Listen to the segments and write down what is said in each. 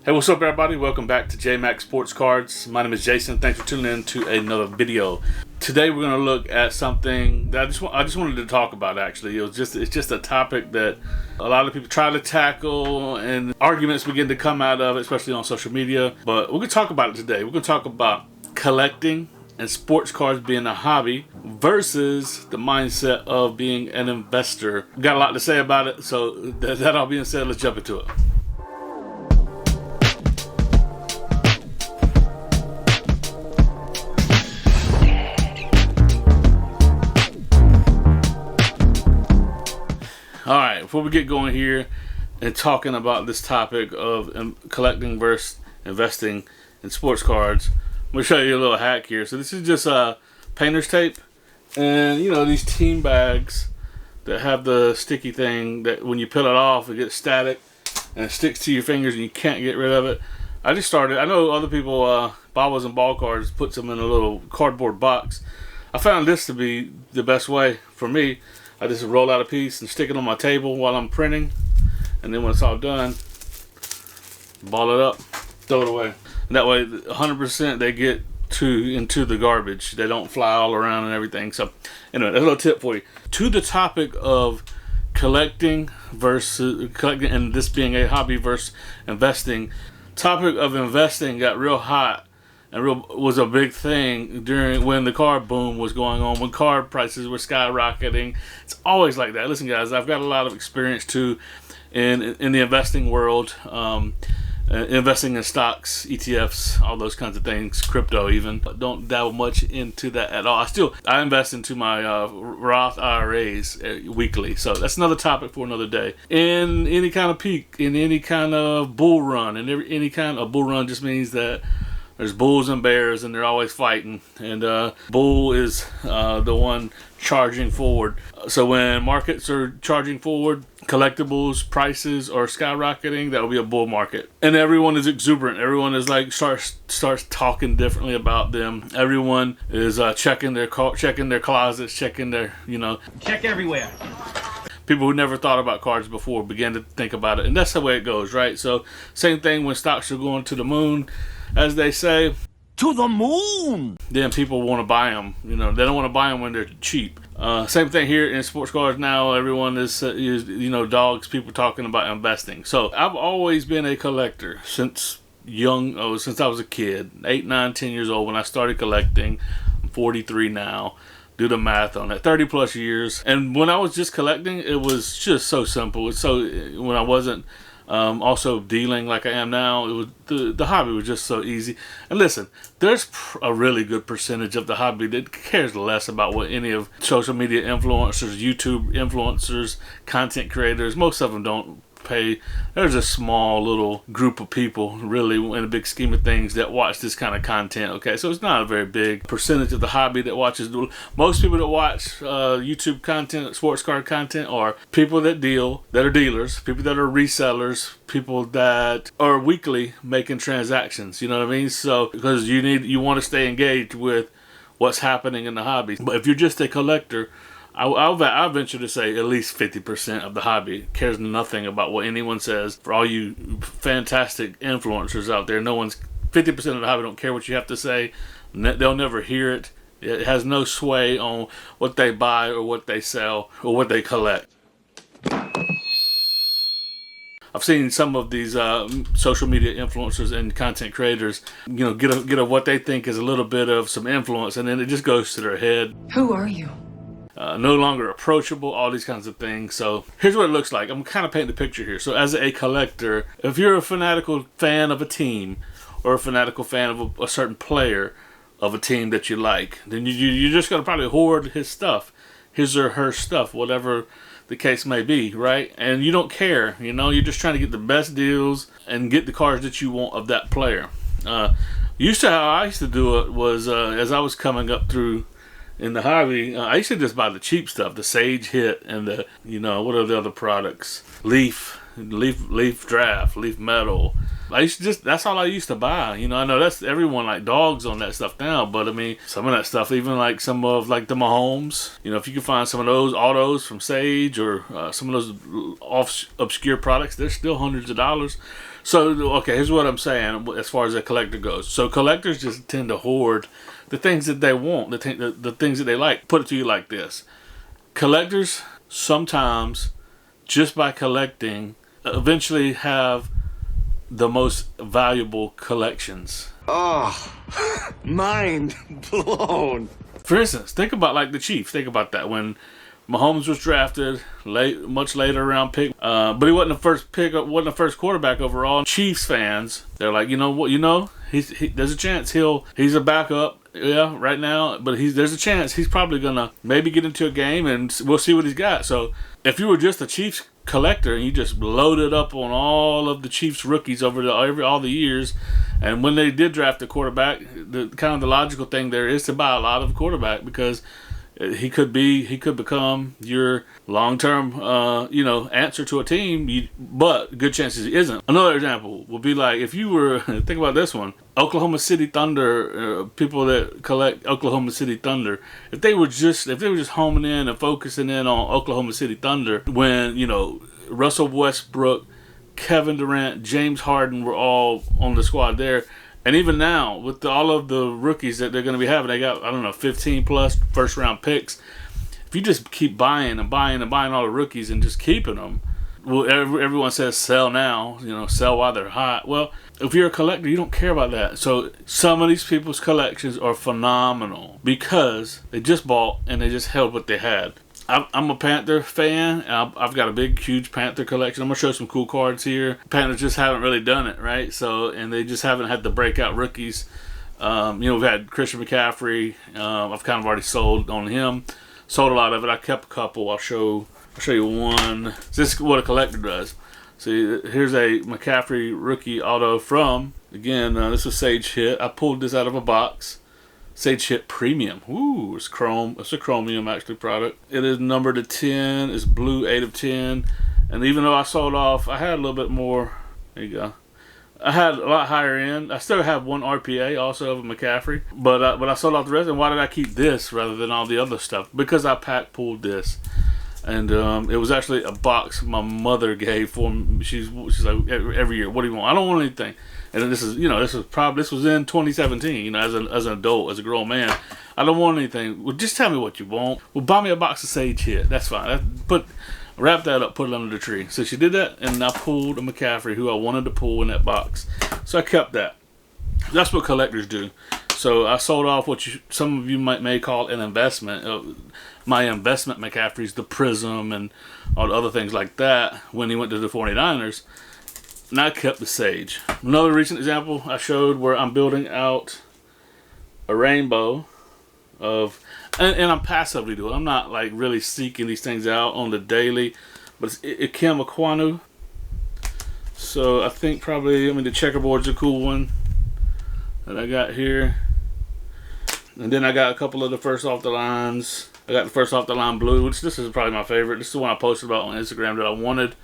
Hey, what's up, everybody? Welcome back to JMac Sports Cards. My name is Jason. Thanks for tuning in to another video. Today we're going to look at something that I just wanted to talk about. Actually, it's just a topic that a lot of people try to tackle, and arguments begin to come out of it, especially on social media. But we're going to talk about it today. We're going to talk about collecting and sports cards being a hobby versus the mindset of being an investor. Got a lot to say about it. So that all being said, let's jump into it. Alright, before we get going here and talking about this topic of collecting versus investing in sports cards, I'm going to show you a little hack here. So this is just painter's tape, and you know, these team bags that have the sticky thing that when you peel it off it gets static and it sticks to your fingers and you can't get rid of it. I know other people, Bobbles and Ball Cards, puts them in a little cardboard box. I found this to be the best way for me. I just roll out a piece and stick it on my table while I'm printing, and then when it's all done, ball it up, throw it away. And that way, 100% they get into the garbage. They don't fly all around and everything. So, anyway, that's a little tip for you. To the topic of collecting and this being a hobby versus investing. Topic of investing got real hot and was a big thing during when the card boom was going on, when card prices were skyrocketing. It's always like that. Listen, guys, I've got a lot of experience too in the investing world, investing in stocks, ETFs, all those kinds of things, crypto even. But don't dabble much into that at all. I invest into my Roth IRAs weekly. So that's another topic for another day. In any kind of peak, in any kind of bull run, and any kind of bull run just means that there's bulls and bears, and they're always fighting. And bull is the one charging forward. So when markets are charging forward, collectibles prices are skyrocketing, that'll be a bull market. And everyone is exuberant. Everyone is like starts talking differently about them. Everyone is checking their closets, checking their check everywhere. People who never thought about cards before began to think about it, and that's the way it goes, right? So same thing when stocks are going to the moon, as they say. To the moon! Then people want to buy them. They don't want to buy them when they're cheap. Same thing here in sports cards now. Everyone is dogs, people talking about investing. So I've always been a collector since I was a kid, 8, 9, 10 years old when I started collecting. I'm 43 now. Do the math on it, 30 plus years. And when I was just collecting, it was just so simple. When I wasn't also dealing like I am now, it was the hobby was just so easy. And listen, there's a really good percentage of the hobby that cares less about what any of social media influencers, YouTube influencers, content creators, most of them don't pay. There's a small little group of people, really, in the big scheme of things, that watch this kind of content. Okay, so it's not a very big percentage of the hobby that watches. Most people that watch YouTube content, sports card content, are people that are dealers, people that are resellers, people that are weekly making transactions. You know what I mean? So because you want to stay engaged with what's happening in the hobby. But if you're just a collector, I'll venture to say at least 50% of the hobby cares nothing about what anyone says. For all you fantastic influencers out there, 50% of the hobby don't care what you have to say. They'll never hear it. It has no sway on what they buy or what they sell or what they collect. I've seen some of these social media influencers and content creators, get what they think is a little bit of some influence, and then it just goes to their head. Who are you? No longer approachable, all these kinds of things. So here's what it looks like. I'm kind of painting the picture here. So as a collector, if you're a fanatical fan of a team or a fanatical fan of a certain player of a team that you like, then you're just going to probably hoard his stuff, his or her stuff, whatever the case may be, right? And you don't care, you're just trying to get the best deals and get the cards that you want of that player. How I used to do it was, as I was coming up through in the hobby, I used to just buy the cheap stuff, the Sage Hit and the, what are the other products? Leaf Draft, Leaf Metal. That's all I used to buy. I know that's everyone like dogs on that stuff now, but I mean, some of that stuff, even like some of like the Mahomes, if you can find some of those autos from Sage or some of those obscure products, they're still hundreds of dollars. So, okay, here's what I'm saying as far as a collector goes. So collectors just tend to hoard the things that they want, the things that they like. Put it to you like this. Collectors sometimes, just by collecting, eventually have the most valuable collections. Oh, mind blown. For instance, think about like the Chiefs. Think about that. When Mahomes was drafted much later round pick, but he wasn't the first pick, wasn't the first quarterback overall. Chiefs fans, they're like, you know what, there's a chance he's a backup, yeah, right now, but there's a chance he's probably gonna maybe get into a game and we'll see what he's got. So if you were just a Chiefs collector and you just loaded up on all of the Chiefs rookies over all the years, and when they did draft a quarterback, the logical thing there is to buy a lot of quarterback, because he could become your long-term, answer to a team, but good chances he isn't. Another example would be like if you were, think about this one, Oklahoma City Thunder, people that collect Oklahoma City Thunder, if they were just homing in and focusing in on Oklahoma City Thunder when, Russell Westbrook, Kevin Durant, James Harden were all on the squad there. And even now, with all of the rookies that they're going to be having, they got, 15 plus first round picks. If you just keep buying and buying and buying all the rookies and just keeping them, well, everyone says sell now, sell while they're hot. Well, if you're a collector, you don't care about that. So some of these people's collections are phenomenal because they just bought and they just held what they had. I'm a Panther fan. I've got a big, huge Panther collection. I'm going to show some cool cards here. Panthers just haven't really done it, right? So, and they just haven't had the breakout rookies. We've had Christian McCaffrey. I've kind of already sold on him. Sold a lot of it. I kept a couple. I'll show you one. This is what a collector does. See, here's a McCaffrey rookie auto from, again, this was Sage Hit. I pulled this out of a box. Sage Hit Premium. Ooh, it's chrome. It's a chromium actually product. It is numbered to 10. It's blue 8 of 10. And even though I sold off, I had a little bit more. There you go. I had a lot higher end. I still have one RPA also of a McCaffrey, but I sold off the rest. And why did I keep this rather than all the other stuff? Because I pack pulled this, and it was actually a box my mother gave for me. She's like every year, what do you want? I don't want anything. And this is this was in 2017. As an adult, as a grown man, I don't want anything. Well, just tell me what you want. Well, buy me a box of Sage Hit. That's fine. Wrap that up, put it under the tree. So she did that, and I pulled a McCaffrey who I wanted to pull in that box. So I kept that. That's what collectors do. So I sold off what some of you may call an investment. My investment McCaffrey's the Prism and all the other things like that when he went to the 49ers. And I kept the Sage. Another recent example I showed where I'm building out a rainbow of, and I'm passively doing it. I'm not like really seeking these things out on the daily, but it's Ikem Ekwonu. So I think probably, the checkerboard's a cool one that I got here. And then I got a couple of the first off the lines. I got the first off the line blue, which this is probably my favorite. This is the one I posted about on Instagram that I wanted.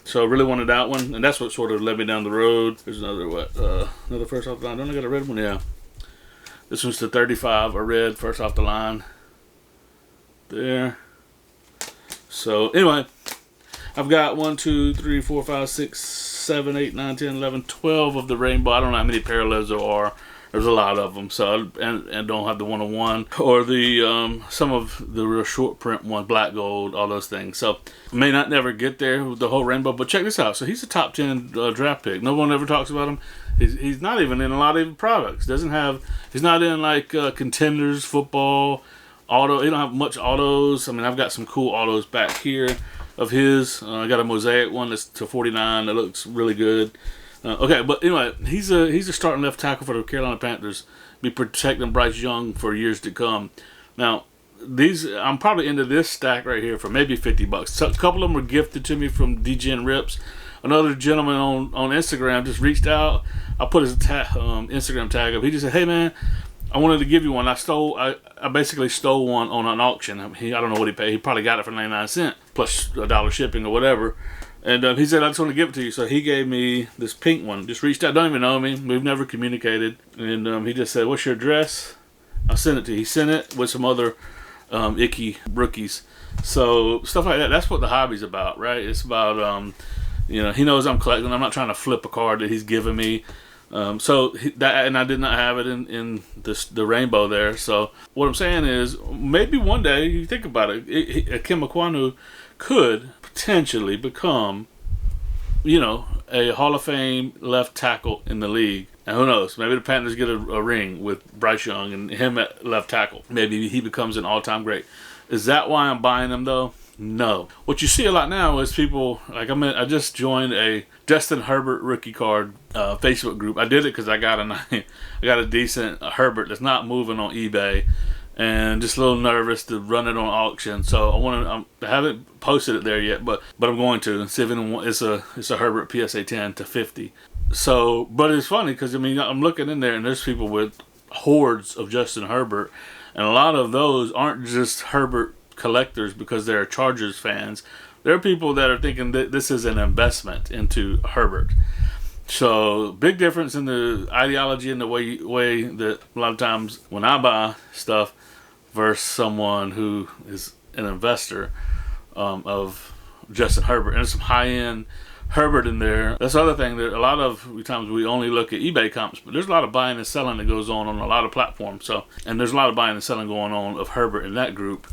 So I really wanted that one, and that's what sort of led me down the road. There's another first off the line. Don't I got a red one? Yeah. This one's the 35, a red first off the line. There. So anyway, I've got 1, 2, 3, 4, 5, 6, 7, 8, 9, 10, 11, 12 of the rainbow. I don't know how many parallels there are. There's a lot of them. So and don't have the 101 or the some of the real short print one, black gold, all those things. So may not never get there with the whole rainbow. But check this out. So he's a top 10 draft pick. No one ever talks about him. He's not even in a lot of products. He's not in like contenders, football, auto. He don't have much autos. I've got some cool autos back here of his. I got a mosaic one that's to 49 that looks really good. Okay, but anyway, he's a starting left tackle for the Carolina Panthers. Be protecting Bryce Young for years to come. Now, I'm probably into this stack right here for maybe $50. So a couple of them were gifted to me from DGN Rips. Another gentleman on Instagram just reached out. I put his Instagram tag up. He just said, "Hey man, I wanted to give you one. I basically stole one on an auction. I don't know what he paid. He probably got it for 99 cents plus $1 shipping or whatever." And he said, "I just want to give it to you." So he gave me this pink one. Just reached out. Don't even know me. We've never communicated. And he just said, "What's your address?" I'll send it to you. He sent it with some other icky rookies. So stuff like that. That's what the hobby's about, right? It's about You know, he knows I'm collecting. I'm not trying to flip a card that he's giving me. And I did not have it in the rainbow there. So what I'm saying is, maybe one day, you think about it, Ikem Ekwonu could potentially become, you know, a Hall of Fame left tackle in the league. And who knows? Maybe the Panthers get a ring with Bryce Young and him at left tackle. Maybe he becomes an all-time great. Is that why I'm buying him, though? No. What you see a lot now is people, like I just joined a Justin Herbert rookie card Facebook group. I did it because I got a decent Herbert that's not moving on eBay, and just a little nervous to run it on auction. So I haven't posted it there yet, but I'm going to, and see if anyone, it's a Herbert PSA 10 to 50. So, but it's funny because I mean, I'm looking in there and there's people with hordes of Justin Herbert, and a lot of those aren't just Herbert collectors because they're Chargers fans. There are people that are thinking that this is an investment into Herbert. So big difference in the ideology and the way that a lot of times when I buy stuff versus someone who is an investor of Justin Herbert. And there's some high-end Herbert in there. That's the other thing, that a lot of times we only look at eBay comps, but there's a lot of buying and selling that goes on a lot of platforms. So, and there's a lot of buying and selling going on of Herbert in that group.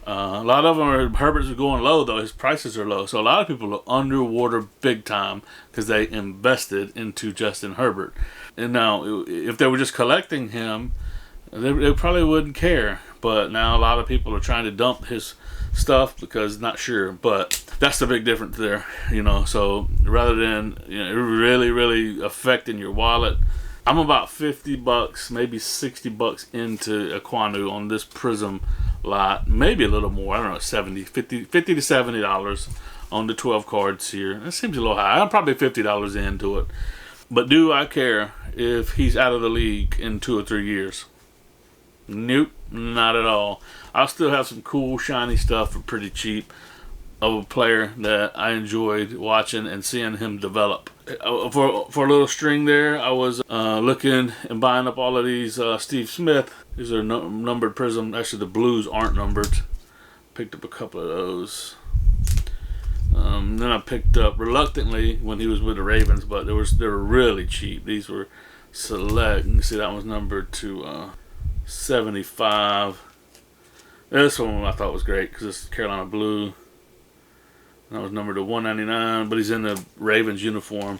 A lot of them are, Herbert's are going low though. His prices are low, so a lot of people are underwater big time because they invested into Justin Herbert. And now, if they were just collecting him, they probably wouldn't care. But now a lot of people are trying to dump his stuff because not sure. But that's the big difference there, you know. So rather than, you know, really affecting your wallet, I'm about $50, maybe $60 into Ekwonu on this Prism lot, maybe a little more. I don't know, $50 to $70 on the 12 cards here. That seems a little high. I'm probably $50 into it. But do I care if he's out of the league in 2 or 3 years? Nope, not at all. I'll still have some cool shiny stuff for pretty cheap of a player that I enjoyed watching and seeing him develop. For a little string there, I was looking and buying up all of these Steve Smith. These are numbered Prism. Actually, the blues aren't numbered. Picked up a couple of those. Then I picked up reluctantly when he was with the Ravens, but they were really cheap. These were select. You can see that one's numbered to 75. This one I thought was great because it's Carolina blue. That was numbered to 199, but he's in the Ravens uniform.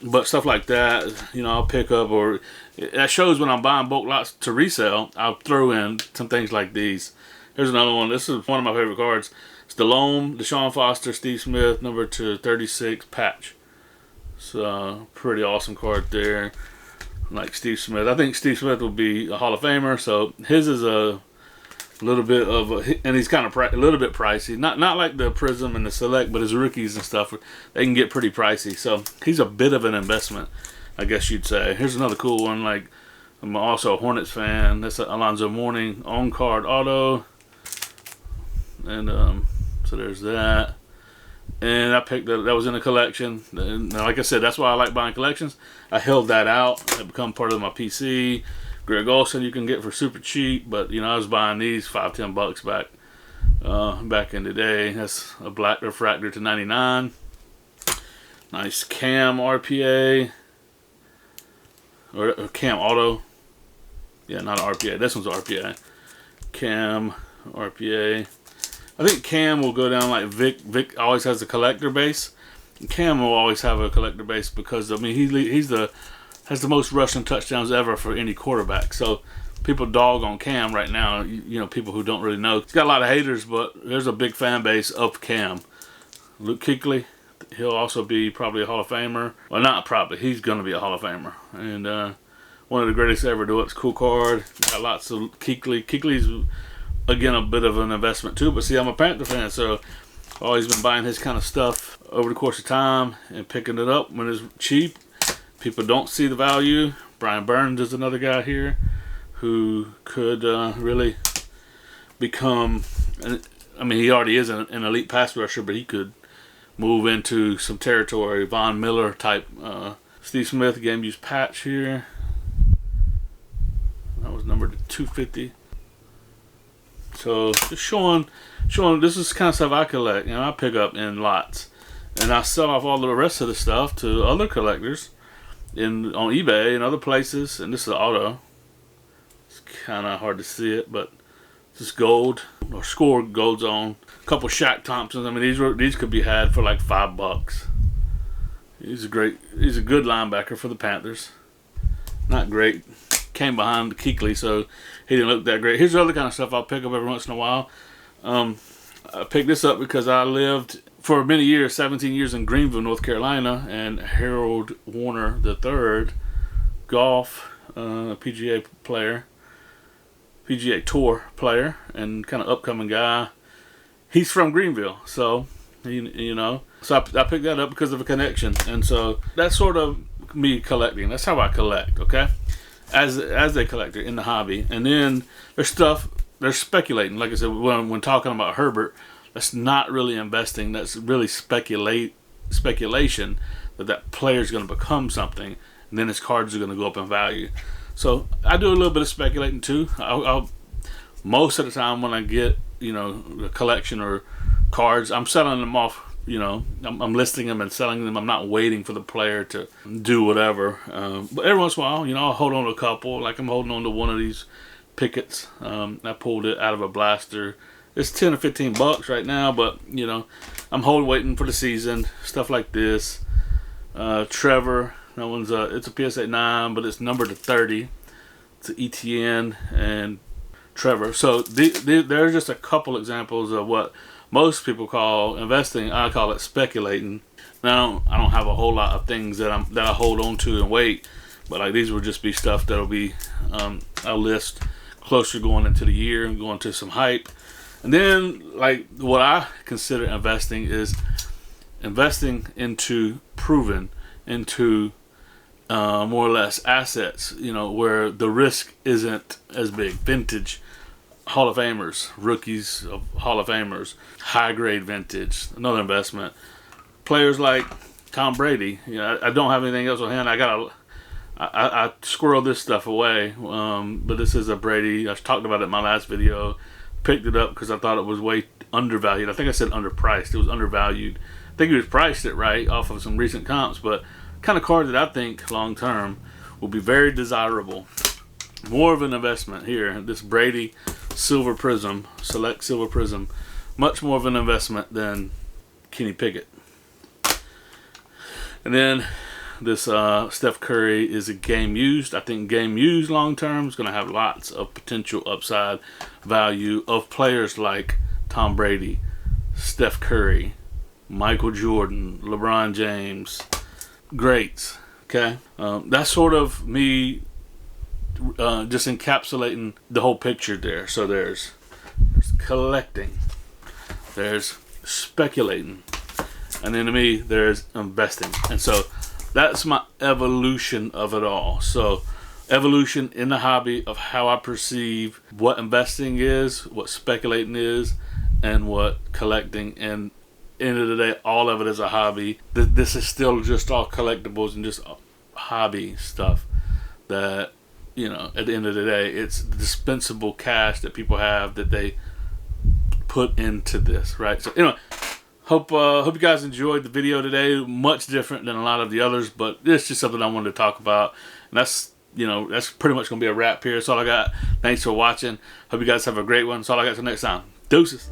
But stuff like that, you know, I'll pick up, or that shows when I'm buying bulk lots to resell, I'll throw in some things like these. Here's another one. This is one of my favorite cards. It's the Loupe, Deshaun Foster, Steve Smith, number to 36 patch. So, pretty awesome card there. Like Steve Smith. I think Steve Smith will be a Hall of Famer, so his is a little bit of and he's kind of a little bit pricey. Not like the Prism and the Select, but his rookies and stuff, they can get pretty pricey. So he's a bit of an investment, I guess you'd say. Here's another cool one. Like, I'm also a Hornets fan. That's Alonzo Mourning on card auto, and so there's that. And I picked that was in the collection. And like I said, that's why I like buying collections. I held that out. It become part of my PC. Greg Olsen you can get for super cheap, but you know I was buying these $5-10 back in the day. That's a black refractor to 99. Nice Cam RPA or Cam Auto. Yeah, not an RPA. This one's RPA. Cam RPA. I think Cam will go down like Vic. Vic always has a collector base. Cam will always have a collector base because I mean has the most rushing touchdowns ever for any quarterback. So people dog on Cam right now. You know, people who don't really know. He's got a lot of haters, but there's a big fan base of Cam. Luke Kuechly, he'll also be probably a Hall of Famer. Well, not probably. He's going to be a Hall of Famer. And one of the greatest to ever do it. It's a cool card. Got lots of Kuechly. Kuechly's, again, a bit of an investment too. But see, I'm a Panther fan, so I've always been buying his kind of stuff over the course of time and picking it up when it's cheap. People don't see the value. Brian Burns is another guy here who could really become, I mean, he already is an elite pass rusher, but he could move into some territory. Von Miller type. Steve Smith, game use patch here. That was numbered to 250. So just showing this is kind of stuff I collect. You know, I pick up in lots. and I sell off all the rest of the stuff to other collectors on eBay and other places. And this is auto. It's kind of hard to see it, but this gold or scored gold zone. A couple Shaq Thompsons. I mean, these could be had for like $5. He's a good linebacker for the Panthers. Not great. Came behind Kuechly, so he didn't look that great. Here's the other kind of stuff I'll pick up every once in a while. I picked this up because I lived for many years, 17 years in Greenville, North Carolina, and Harold Warner III, golf, PGA player, PGA Tour player, and kind of upcoming guy. He's from Greenville, so you know. So I picked that up because of a connection, and so that's sort of me collecting. That's how I collect, okay? As a collector in the hobby. And then there's speculating. Like I said, when talking about Herbert, that's not really investing. That's really speculation that player's going to become something, and then his cards are going to go up in value. So I do a little bit of speculating too. I'll most of the time when I get, you know, a collection or cards, I'm selling them off. You know, I'm listing them and selling them. I'm not waiting for the player to do whatever. But every once in a while, you know, I'll hold on to a couple. Like I'm holding on to one of these Pickett's. I pulled it out of a blaster. It's $10 or $15 right now, but you know, I'm waiting for the season. Stuff like this. Trevor, that one's it's a PSA 9, but it's numbered to 30. It's an ETN and Trevor. So there are just a couple examples of what most people call investing. I call it speculating. Now I don't have a whole lot of things that I hold on to and wait, but like these would just be stuff that'll be I'll list closer going into the year and going to some hype. And then like what I consider investing is investing into proven, into more or less assets, you know, where the risk isn't as big. Vintage Hall of Famers, rookies of Hall of Famers, high grade vintage, another investment. Players like Tom Brady. You know, I don't have anything else on hand. I squirreled this stuff away, but this is a Brady. I talked about it in my last video. Picked it up because I thought it was way undervalued. I think I said underpriced. It was undervalued. I think he was priced it right off of some recent comps, but kind of card that I think long term will be very desirable. More of an investment here. This Brady Silver Prism, Select Silver Prism, much more of an investment than Kenny Pickett. And then this Steph Curry is a game used. I think game used long term is going to have lots of potential upside value of players like Tom Brady, Steph Curry, Michael Jordan, LeBron James, greats. Okay, that's sort of me. Just encapsulating the whole picture there. So there's collecting, there's speculating, and then to me there's investing. And so that's my evolution of it all. So evolution in the hobby of how I perceive what investing is, what speculating is, and what collecting. And end of the day, all of it is a hobby. This is still just all collectibles and just hobby stuff that, you know, at the end of the day, it's dispensable cash that people have that they put into this, right? So, anyway, hope you guys enjoyed the video today. Much different than a lot of the others, but it's just something I wanted to talk about. And that's, you know, that's pretty much going to be a wrap here. That's all I got. Thanks for watching. Hope you guys have a great one. That's all I got till next time. Deuces.